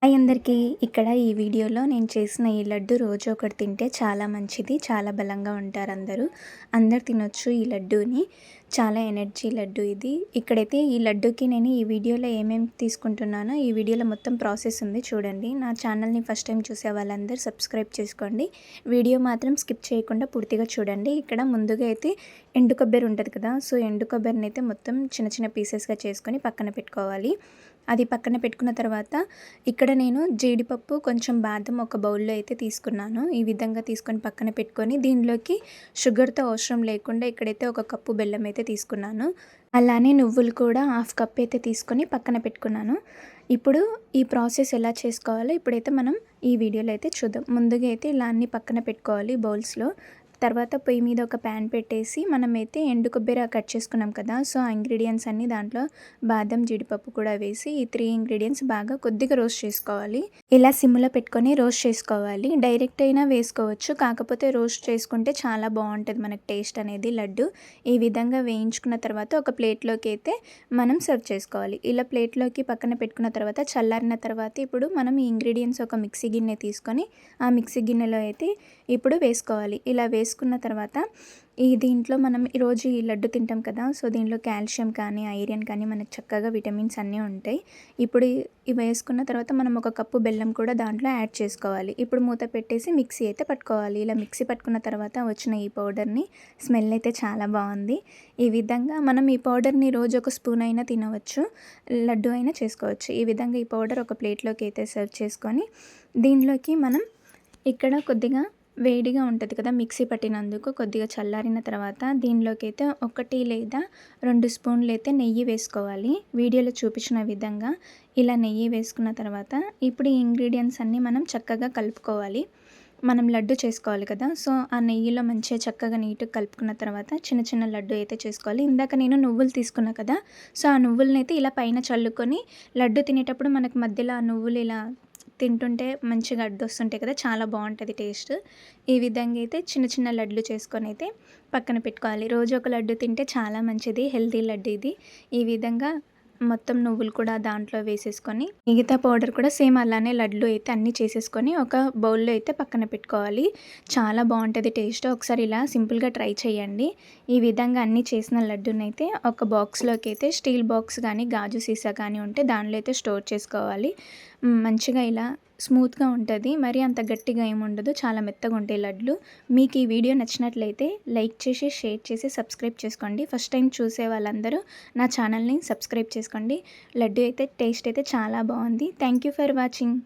Hi అందరికీ. ఇక్కడ ఈ వీడియోలో నేను చేసిన ఈ లడ్డు రోజు ఒకటి తింటే చాలా మంచిది. చాలా బలంగా ఉంటారు అందరూ. అందరు తినొచ్చు ఈ లడ్డూని. చాలా ఎనర్జీ లడ్డు ఇది. ఇక్కడైతే ఈ లడ్డూకి నేను ఈ వీడియోలో ఏమేమి తీసుకుంటున్నానో ఈ వీడియోలో మొత్తం ప్రాసెస్ ఉంది చూడండి. నా ఛానల్ని ఫస్ట్ టైం చూసే వాళ్ళందరూ సబ్స్క్రైబ్ చేసుకోండి. వీడియో మాత్రం స్కిప్ చేయకుండా పూర్తిగా చూడండి. ఇక్కడ ముందుగా అయితే ఎండు కొబ్బరి ఉంటుంది కదా, సో ఎండు కొబ్బరిని అయితే మొత్తం చిన్న చిన్న పీసెస్గా చేసుకొని పక్కన పెట్టుకోవాలి. అది పక్కన పెట్టుకున్న తర్వాత ఇక్కడ నేను జీడిపప్పు కొంచెం బాదం ఒక బౌల్లో అయితే తీసుకున్నాను. ఈ విధంగా తీసుకొని పక్కన పెట్టుకొని దీనిలోకి షుగర్తో అవసరం లేకుండా ఇక్కడైతే ఒక కప్పు బెల్లం అయితే తీసుకున్నాను. అలానే నువ్వులు కూడా హాఫ్ కప్ అయితే తీసుకొని పక్కన పెట్టుకున్నాను. ఇప్పుడు ఈ ప్రాసెస్ ఎలా చేసుకోవాలో ఇప్పుడైతే మనం ఈ వీడియోలో అయితే చూద్దాం. ముందుగా అయితే ఇలా అన్నీ పక్కన పెట్టుకోవాలి బౌల్స్లో. తర్వాత పొయ్యి మీద ఒక ప్యాన్ పెట్టేసి మనమైతే ఎండు కొబ్బరి కట్ చేసుకున్నాం కదా, సో ఆ ఇంగ్రీడియంట్స్ అన్నీ దాంట్లో బాదం జీడిపప్పు కూడా వేసి ఈ 3 ఇంగ్రీడియంట్స్ బాగా కొద్దిగా రోస్ట్ చేసుకోవాలి. ఇలా సిమ్లో పెట్టుకొని రోస్ట్ చేసుకోవాలి. డైరెక్ట్ అయినా వేసుకోవచ్చు, కాకపోతే రోస్ట్ చేసుకుంటే చాలా బాగుంటుంది మనకు టేస్ట్ అనేది లడ్డు. ఈ విధంగా వేయించుకున్న తర్వాత ఒక ప్లేట్లోకి అయితే మనం సర్వ్ చేసుకోవాలి. ఇలా ప్లేట్లోకి పక్కన పెట్టుకున్న తర్వాత చల్లారిన తర్వాత ఇప్పుడు మనం ఈ ఇంగ్రీడియంట్స్ ఒక మిక్సీ గిన్నె తీసుకొని ఆ మిక్సీ గిన్నెలో అయితే ఇప్పుడు వేసుకోవాలి. ఇలా వేసుకున్న తర్వాత దీంట్లో మనం ఈరోజు ఈ లడ్డు తింటాం కదా, సో దీంట్లో కాల్షియం కానీ ఐరన్ కానీ మనకు చక్కగా విటమిన్స్ అన్నీ ఉంటాయి. ఇప్పుడు ఇవి వేసుకున్న తర్వాత మనం ఒక కప్పు బెల్లం కూడా దాంట్లో యాడ్ చేసుకోవాలి. ఇప్పుడు మూత పెట్టేసి మిక్సీ అయితే పట్టుకోవాలి. ఇలా మిక్సీ పట్టుకున్న తర్వాత వచ్చిన ఈ పౌడర్ని స్మెల్ అయితే చాలా బాగుంది. ఈ విధంగా మనం ఈ పౌడర్ని రోజు ఒక స్పూన్ అయినా తినవచ్చు, లడ్డు అయినా చేసుకోవచ్చు. ఈ విధంగా ఈ పౌడర్ ఒక ప్లేట్లోకి అయితే సర్వ్ చేసుకొని దీనిలోకి మనం ఇక్కడ కొద్దిగా వేడిగా ఉంటుంది కదా మిక్సీ పట్టినందుకు, కొద్దిగా చల్లారిన తర్వాత దీనిలోకి అయితే 1 లేదా 2 స్పూన్లు అయితే నెయ్యి వేసుకోవాలి. వీడియోలో చూపించిన విధంగా ఇలా నెయ్యి వేసుకున్న తర్వాత ఇప్పుడు ఈ ఇంగ్రీడియంట్స్ అన్నీ మనం చక్కగా కలుపుకోవాలి. మనం లడ్డు చేసుకోవాలి కదా, సో ఆ నెయ్యిలో మంచిగా చక్కగా నీట్గా కలుపుకున్న తర్వాత చిన్న చిన్న లడ్డు అయితే చేసుకోవాలి. ఇందాక నేను నువ్వులు తీసుకున్నా కదా, సో ఆ నువ్వులని అయితే ఇలా పైన చల్లుకొని లడ్డు తినేటప్పుడు మనకు మధ్యలో ఆ నువ్వులు ఇలా తింటుంటే మంచిగా అడ్డొస్తుంటాయి కదా, చాలా బాగుంటుంది టేస్ట్. ఈ విధంగా అయితే చిన్న చిన్న లడ్లు చేసుకొని అయితే పక్కన పెట్టుకోవాలి. రోజు ఒక లడ్డు తింటే చాలా మంచిది, హెల్తీ లడ్డు ఇది. ఈ విధంగా మొత్తం నువ్వులు కూడా దాంట్లో వేసేసుకొని మిగతా పౌడర్ కూడా సేమ్ అలానే లడ్లు అయితే అన్నీ చేసేసుకొని ఒక బౌల్లో అయితే పక్కన పెట్టుకోవాలి. చాలా బాగుంటుంది టేస్ట్. ఒకసారి ఇలా సింపుల్గా ట్రై చేయండి. ఈ విధంగా అన్నీ చేసిన లడ్డుని అయితే ఒక బాక్స్లోకి అయితే స్టీల్ బాక్స్ కానీ గాజు సీసా కానీ ఉంటే దానిలో అయితే స్టోర్ చేసుకోవాలి. మంచిగా ఇలా స్మూత్గా ఉంటుంది, మరి అంత గట్టిగా ఏముండదు, చాలా మెత్తగా ఉంటాయి లడ్లు. మీకు ఈ వీడియో నచ్చినట్లయితే లైక్ చేసి షేర్ చేసి సబ్స్క్రైబ్ చేసుకోండి. ఫస్ట్ టైం చూసే వాళ్ళందరూ నా ఛానల్ని సబ్స్క్రైబ్ చేసుకోండి. లడ్డు అయితే టేస్ట్ అయితే చాలా బాగుంది. Thank you for watching.